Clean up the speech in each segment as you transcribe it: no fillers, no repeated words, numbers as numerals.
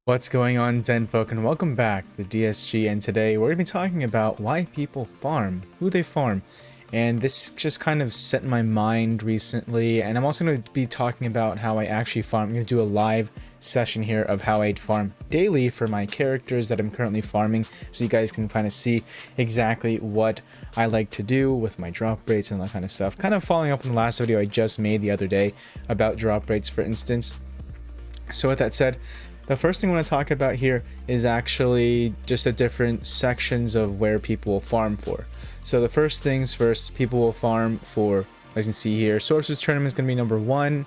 What's going on, Den folk, and welcome back to DSG. And today we're going to be talking about why people farm, who they farm, and this just kind of set in my mind recently. And I'm also going to be talking about how I actually farm. I'm going to do a live session here of how I farm daily for my characters that I'm currently farming, so you guys can kind of see exactly what I like to do with my drop rates and that kind of stuff. Kind of following up on the last video I just made the other day about drop rates, for instance. So with that said, the first thing I want to talk about here is actually just the different sections of where people will farm for. So the first things first, people will farm for, as you can see here, Sorcerer's Tournament is going to be number 1.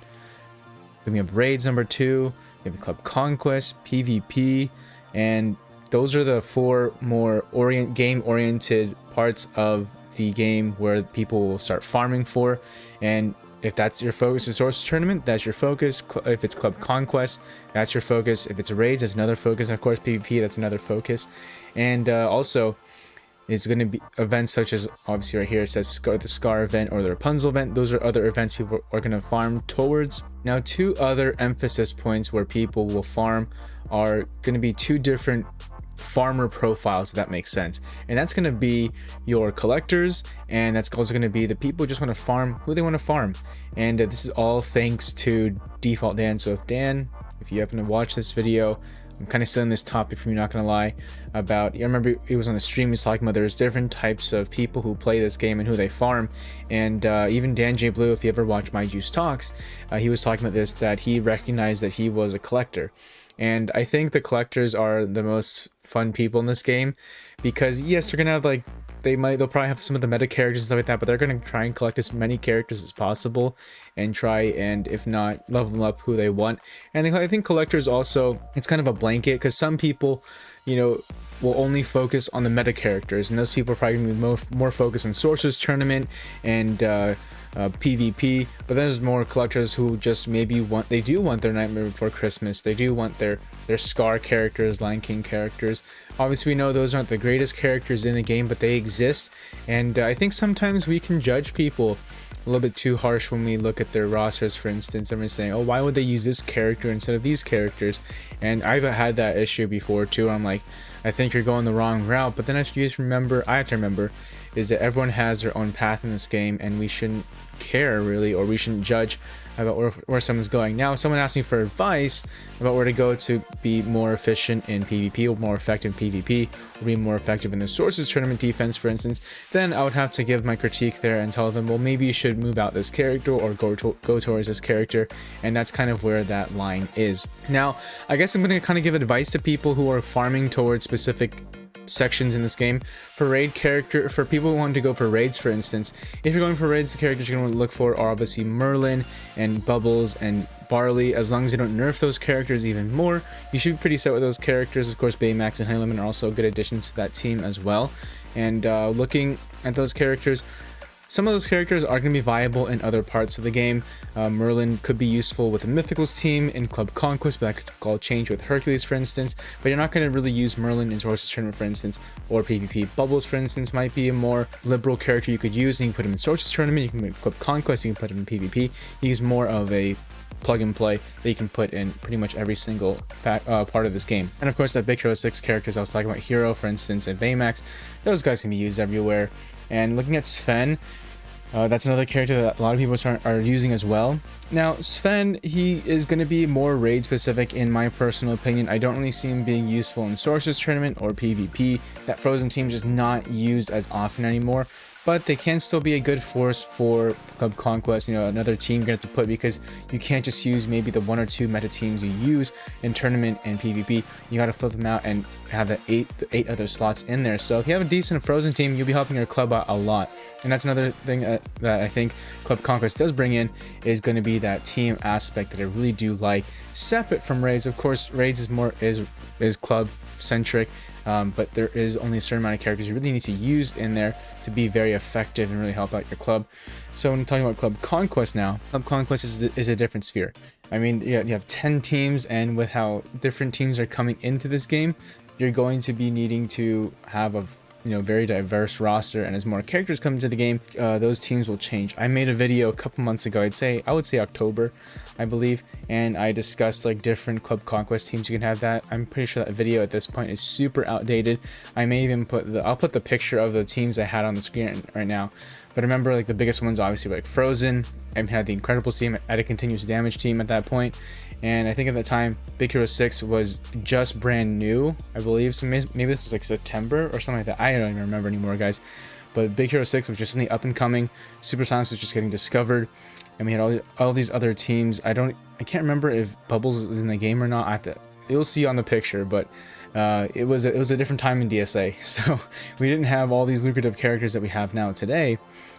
Then we have Raids number 2. We have Club Conquest, PvP, and those are the 4 more game-oriented parts of the game where people will start farming for. And if that's your focus, the Sorcerer's Tournament, that's your focus. If it's Club Conquest, that's your focus. If it's Raids, that's another focus. And of course, PvP, that's another focus. And also, it's going to be events such as, obviously right here, it says the Scar event or the Rapunzel event. Those are other events people are going to farm towards. Now, 2 other emphasis points where people will farm are going to be 2 different farmer profiles, if that makes sense. And that's going to be your collectors, and that's also going to be the people who just want to farm who they want to farm. And this is all thanks to Default Dan. So if you happen to watch this video, I'm kind of still in this topic from you, not gonna lie, about, I remember it was on the stream, he was talking about there's different types of people who play this game and who they farm. And even Dan J Blue, if you ever watch My Juice Talks, he was talking about this, that he recognized that he was a collector. And I think the collectors are the most fun people in this game, because yes, they're gonna have like, they'll probably have some of the meta characters and stuff like that, but they're going to try and collect as many characters as possible and try and, if not, level them up who they want. And I think collectors also, it's kind of a blanket, because some people, you know, will only focus on the meta characters, and those people are probably going to be more focused on Sorcerer's Tournament and PvP. But then there's more collectors who just maybe they do want their Nightmare Before Christmas, they do want their Scar characters, Lion King characters. Obviously we know those aren't the greatest characters in the game, but they exist. And I think sometimes we can judge people a little bit too harsh when we look at their rosters. For instance, everyone's saying, oh, why would they use this character instead of these characters? And I've had that issue before too. I'm like, I think you're going the wrong route. But then I have to remember is that everyone has their own path in this game, and we shouldn't care really, or we shouldn't judge about where someone's going. Now, if someone asks me for advice about where to go to be more efficient in PvP, or more effective in PvP, or be more effective in the Sorcerer's Tournament defense, for instance, then I would have to give my critique there and tell them, well, maybe you should move out this character or go towards this character. And that's kind of where that line is. Now, I guess I'm going to kind of give advice to people who are farming towards specific sections in this game. For people who want to go for raids, for instance, if you're going for raids, the characters you're going to look for are obviously Merlin and Bubbles and Barley. As long as you don't nerf those characters even more, you should be pretty set with those characters. Of course, Baymax and Honeylemon are also good additions to that team as well. And looking at those characters, some of those characters are going to be viable in other parts of the game. Merlin could be useful with a Mythicals team in Club Conquest, but that could all change with Hercules, for instance. But you're not going to really use Merlin in Sorcerer's Tournament, for instance, or PvP. Bubbles, for instance, might be a more liberal character you could use, and you can put him in Sorcerer's Tournament, you can put him in Club Conquest, you can put him in PvP. He's more of a plug and play that you can put in pretty much every single part of this game. And of course, the big Hero 6 characters I was talking about, Hero, for instance, and Baymax, those guys can be used everywhere. And looking at Sven, that's another character that a lot of people are using as well. Now, Sven, he is going to be more raid specific in my personal opinion. I don't really see him being useful in Sorcerer's Tournament or PvP. That Frozen team is just not used as often anymore. But they can still be a good force for Club Conquest, you know, another team you're going to have to put, because you can't just use maybe the 1 or 2 meta teams you use in Tournament and PvP. You got to flip them out and have the 8 other slots in there. So if you have a decent Frozen team, you'll be helping your club out a lot. And that's another thing that I think Club Conquest does bring in, is going to be that team aspect that I really do like, separate from Raids. Of course, Raids is club centric. But there is only a certain amount of characters you really need to use in there to be very effective and really help out your club. So when talking about Club Conquest now, Club Conquest is a different sphere. I mean, you have 10 teams, and with how different teams are coming into this game, you're going to be needing to have very diverse roster, and as more characters come into the game, those teams will change. I made a video a couple months ago, I would say October, I believe, and I discussed like different Club Conquest teams you can have. That I'm pretty sure that video at this point is super outdated. I may even I'll put the picture of the teams I had on the screen right now. But remember, like the biggest ones obviously were like Frozen. I had the Incredibles team, I had a continuous damage team at that point, and I think at the time Big Hero 6 was just brand new, I believe. So maybe this was like September or something like that. I don't even remember anymore, guys. But Big Hero 6 was just in the up and coming. Super Sonics was just getting discovered, and we had all these other teams. I can't remember if Bubbles was in the game or not. You'll see on the picture, but it was a different time in DSA, so we didn't have all these lucrative characters that we have now today.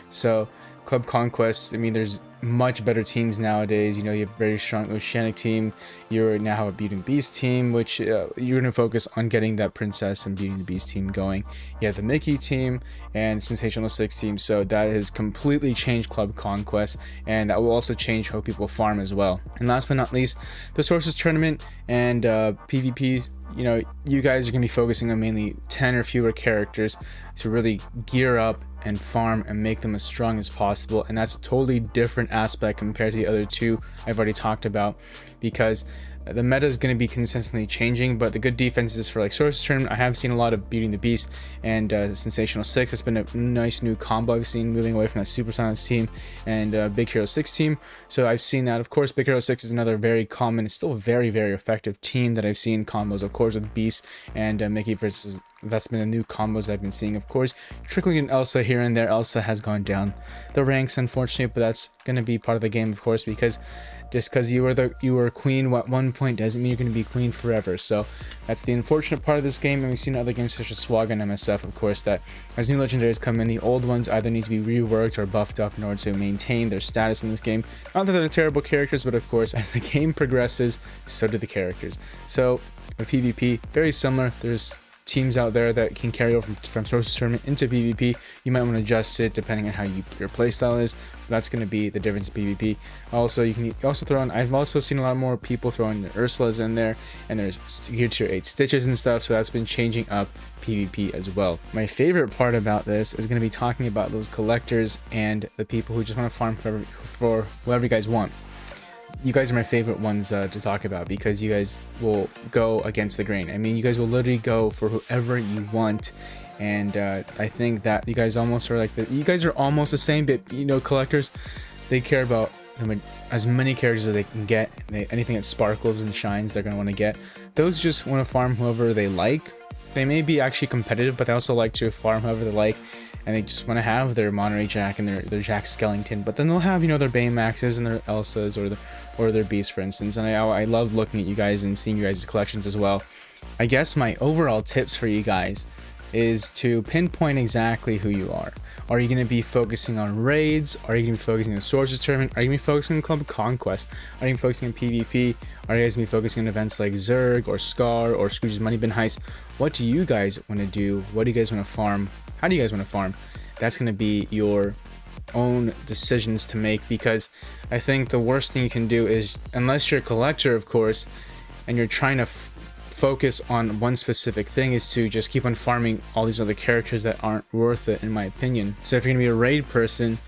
So Club Conquest, I mean, there's much better teams nowadays. You have a very strong Oceanic team. You now have a Beauty and the Beast team, which you're going to focus on getting that Princess and Beauty and the Beast team going. You have the Mickey team and Sensational 6 team, so that has completely changed Club Conquest, and that will also change how people farm as well. And last but not least, the Sources Tournament and PvP. You guys are going to be focusing on mainly 10 or fewer characters to really gear up and farm and make them as strong as possible, and that's a totally different aspect compared to the other two I've already talked about, because the meta is going to be consistently changing. But the good defenses for like Sources Tournament, I have seen a lot of Beauty and the Beast and Sensational 6. It's been a nice new combo I've seen, moving away from that Super Sonics team and Big Hero 6 team. So I've seen that. Of course, Big Hero 6 is another very common, it's still a very, very effective team that I've seen combos, of course, with Beast and Mickey versus. That's been the new combos I've been seeing. Of course, trickling in Elsa here and there. Elsa has gone down the ranks, unfortunately, but that's going to be part of the game, of course, because just because you were queen at one point doesn't mean you're going to be queen forever. So that's the unfortunate part of this game. And we've seen other games such as SWAG and MSF, of course, that as new legendaries come in, the old ones either need to be reworked or buffed up in order to maintain their status in this game. Not that they're terrible characters, but of course, as the game progresses, so do the characters. So with PvP, very similar. There's teams out there that can carry over from Sources Tournament into PvP. You might want to adjust it depending on how your playstyle is. That's going to be the difference in PvP. Also, you can also throw in, I've also seen a lot more people throwing the Ursulas in there, and there's Gear Tier 8 Stitches and stuff, so that's been changing up PvP as well. My favorite part about this is going to be talking about those collectors and the people who just want to farm for whatever you guys want. You guys are my favorite ones to talk about, because you guys will go against the grain. I mean, you guys will literally go for whoever you want, and I think that you guys almost are like you guys are almost the same, but collectors, they care about as many characters as they can get. Anything that sparkles and shines, they're going to want to get. Those just want to farm whoever they like. They may be actually competitive, but they also like to farm whoever they like, and they just want to have their Monterey Jack and their Jack Skellington, but then they'll have their Baymaxes and their Elsas or their Beasts, for instance. And I love looking at you guys and seeing you guys' collections as well. I guess my overall tips for you guys is to pinpoint exactly who you are. Are you going to be focusing on raids? Are you going to be focusing on Sources Tournament? Are you going to be focusing on Club Conquest? Are you going to be focusing on PvP? Are you guys going to be focusing on events like Zerg or Scar or Scrooge's Money Bin Heist? What do you guys want to do? What do you guys want to farm? How do you guys want to farm? That's going to be your own decisions to make, because I think the worst thing you can do is, unless you're a collector, of course, and you're trying to focus on one specific thing, is to just keep on farming all these other characters that aren't worth it, in my opinion. So if you're gonna be a raid person,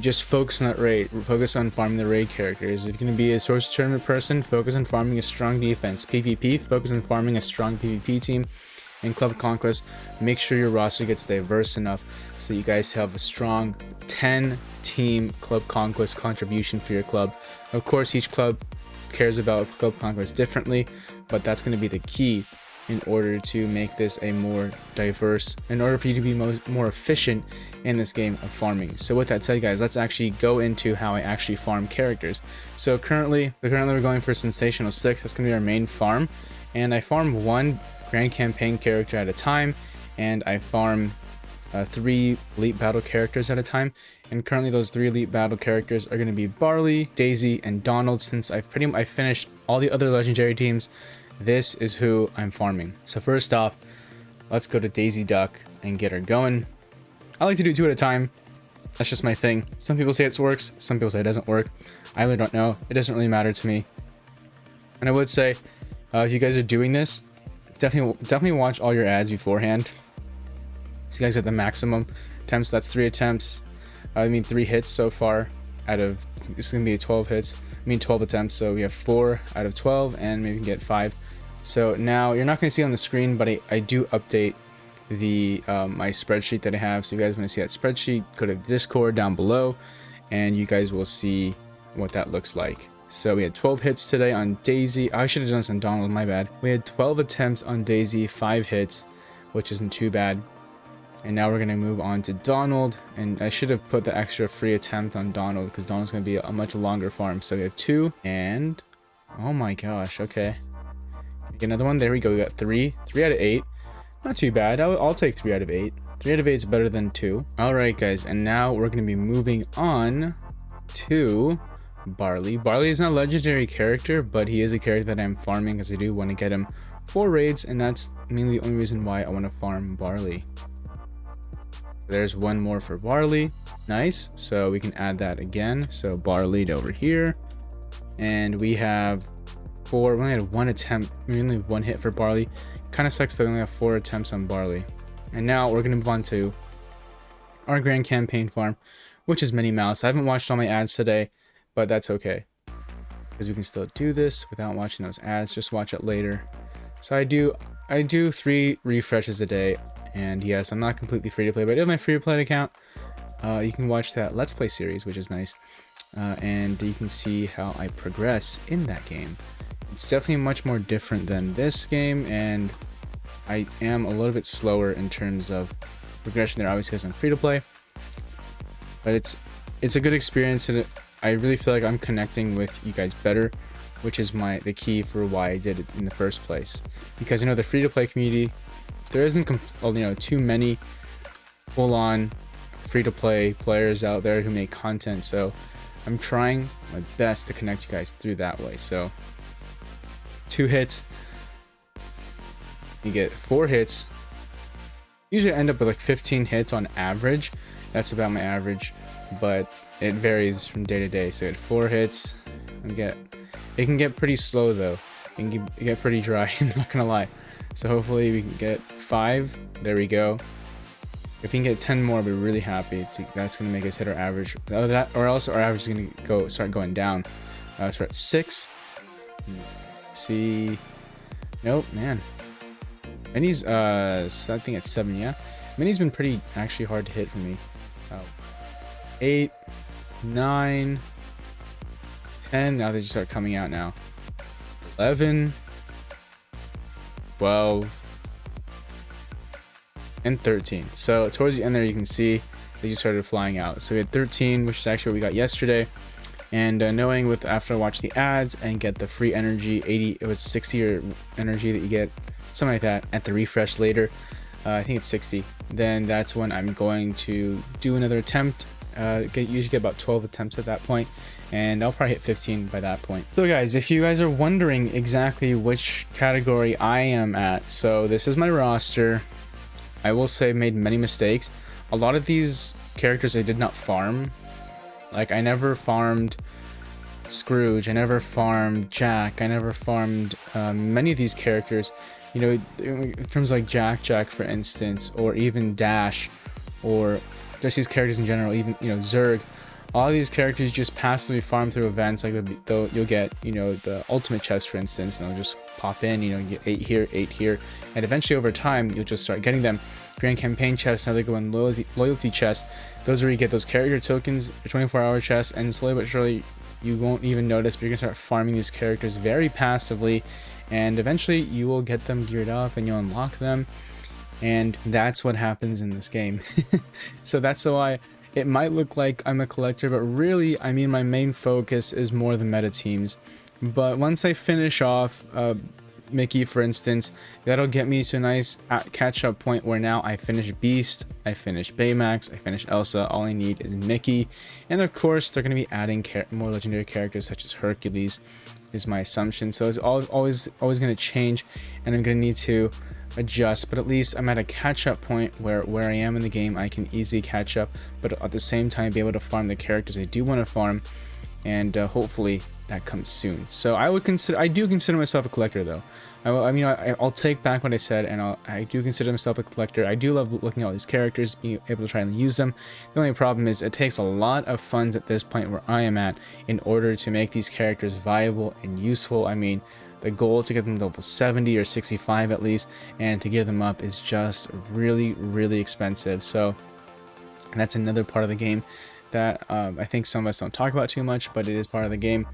just focus on that raid, focus on farming the raid characters. If you're gonna be a Sources Tournament person, focus on farming a strong defense. PvP, focus on farming a strong PvP team. In Club Conquest, make sure your roster gets diverse enough so you guys have a strong 10-team Club Conquest contribution for your club. Of course, each club cares about Club Conquest differently, but that's going to be the key in order to make this a more diverse, in order for you to be more efficient in this game of farming. So with that said, guys, let's actually go into how I actually farm characters. So currently we're going for Sensational 6. That's going to be our main farm, and I farm one Grand Campaign character at a time, and I farm 3 Elite Battle characters at a time. And currently those 3 Elite Battle characters are going to be Barley, Daisy, and Donald. Since I've finished all the other legendary teams, this is who I'm farming. So first off, let's go to Daisy Duck and get her going. I like to do 2 at a time. That's just my thing. Some people say it works, some people say it doesn't work. I really don't know. It doesn't really matter to me. And I would say, if you guys are doing this, definitely watch all your ads beforehand. So you guys get the maximum attempts. That's 3 attempts. I mean 3 hits so far out of, this is gonna be 12 hits. I mean 12 attempts. So we have 4 out of 12, and maybe we can get 5. So now you're not gonna see on the screen, but I do update the my spreadsheet that I have. So if you guys want to see that spreadsheet, go to Discord down below, and you guys will see what that looks like. So we had 12 hits today on Daisy. I should have done this on Donald, my bad. We had 12 attempts on Daisy, 5 hits, which isn't too bad. And now we're going to move on to Donald, and I should have put the extra free attempt on Donald because Donald's going to be a much longer farm. So we have 2, and oh my gosh, okay. Get another one. There we go. We got 3 out of 8. Not too bad. I'll take 3 out of 8. 3 out of 8 is better than 2. Alright guys, and now we're going to be moving on to Barley. Barley is not a legendary character, but he is a character that I'm farming because I do want to get him 4 raids, and that's mainly the only reason why I want to farm Barley. There's one more for Barley. Nice. So we can add that again. So Barley over here. And we have 4. We only had 1 attempt. We only have 1 hit for Barley. Kind of sucks that we only have 4 attempts on Barley. And now we're going to move on to our Grand Campaign farm, which is Minnie Mouse. I haven't watched all my ads today, but that's okay, because we can still do this without watching those ads. Just watch it later. So I do 3 refreshes a day, and yes, I'm not completely free to play, but I do have my free to play account. You can watch that Let's Play series, which is nice, and you can see how I progress in that game. It's definitely much more different than this game, and I am a little bit slower in terms of progression there, obviously because I'm free to play. But it's a good experience, and I really feel like I'm connecting with you guys better, which is the key for why I did it in the first place. Because the free to play community, there isn't too many full-on free to play players out there who make content. So I'm trying my best to connect you guys through that way. So 2 hits, you get 4 hits. Usually I end up with like 15 hits on average. That's about my average, but it varies from day to day. So at 4 hits, it can get pretty slow though. It can get pretty dry. I'm not gonna lie. So hopefully we can get 5. There we go. If we can get 10 more, I'll be really happy. That's gonna make us hit our average. Or else our average is gonna start going down. So we're at 6. Let's see. Nope, man. Minnie's I think it's 7, yeah. Minnie's been pretty actually hard to hit for me. 8, 9, 10. Now they just start coming out now. 11, 12, and 13. So towards the end there, you can see they just started flying out. So we had 13, which is actually what we got yesterday. And knowing after I watch the ads and get the free energy, 80, it was 60 or energy that you get, something like that, at the refresh later. I think it's 60. Then that's when I'm going to do another attempt. Usually get about 12 attempts at that point, and I'll probably hit 15 by that point. So guys, if you guys are wondering exactly which category I am at, so this is my roster. I will say I made many mistakes. A lot of these characters I did not farm. Like I never farmed Scrooge, I never farmed Jack, I never farmed many of these characters. In terms like Jack for instance, or even Dash, or just these characters in general, even Zerg. All of these characters just passively farm through events. Like you'll get the ultimate chest for instance, and they'll just pop in. You get 8 here, 8 here, and eventually over time you'll just start getting them. Grand campaign chests, now they go in loyalty chests. Those are where you get those character tokens, 24-hour chests, and slowly but surely you won't even notice, but you're gonna start farming these characters very passively, and eventually you will get them geared up and you'll unlock them. And that's what happens in this game. So that's why it might look like I'm a collector, but really, I mean, my main focus is more the meta teams. But once I finish off Mickey, for instance, that'll get me to a nice catch-up point where now I finish Beast, I finish Baymax, I finish Elsa. All I need is Mickey. And of course, they're going to be adding more legendary characters such as Hercules, is my assumption. So it's always going to change, and I'm going to need to adjust, but at least I'm at a catch-up point where I am in the game. I can easily catch up, but at the same time be able to farm the characters I do want to farm, and hopefully that comes soon. So I do consider myself a collector though. I'll take back what I said, and I do consider myself a collector. I do love looking at all these characters, being able to try and use them. The only problem is it takes a lot of funds at this point where I am at in order to make these characters viable and useful. I mean, the goal is to get them to level 70 or 65 at least, and to get them up is just really, really expensive. So that's another part of the game that I think some of us don't talk about too much, but it is part of the game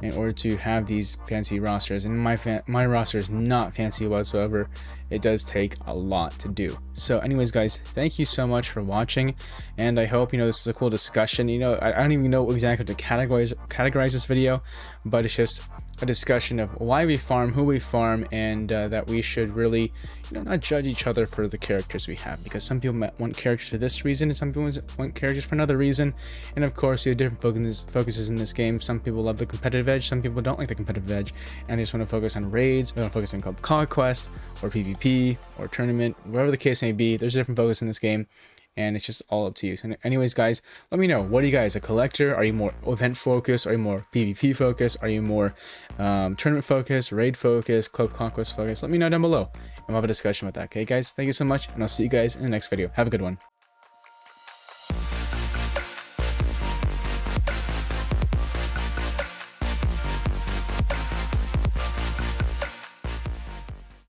in order to have these fancy rosters. And my roster is not fancy whatsoever. It does take a lot to do. So anyways, guys, thank you so much for watching, and I hope this is a cool discussion. I don't even know exactly how to categorize this video, but it's just a discussion of why we farm, who we farm, and that we should really not judge each other for the characters we have, because some people might want characters for this reason and some people want characters for another reason. And of course, we have different focuses in this game. Some people love the competitive edge, some people don't like the competitive edge, and they just want to focus on raids, they want to focus on club conquest or PvP or tournament, wherever the case may be. There's a different focus in this game, and it's just all up to you. So anyways, guys, let me know, what are you guys, a collector? Are you more event focused? Are you more PvP focused? Are you more tournament focused, raid focused, club conquest focused? Let me know down below, and we'll have a discussion with that. Okay, guys, thank you so much, and I'll see you guys in the next video. Have a good one.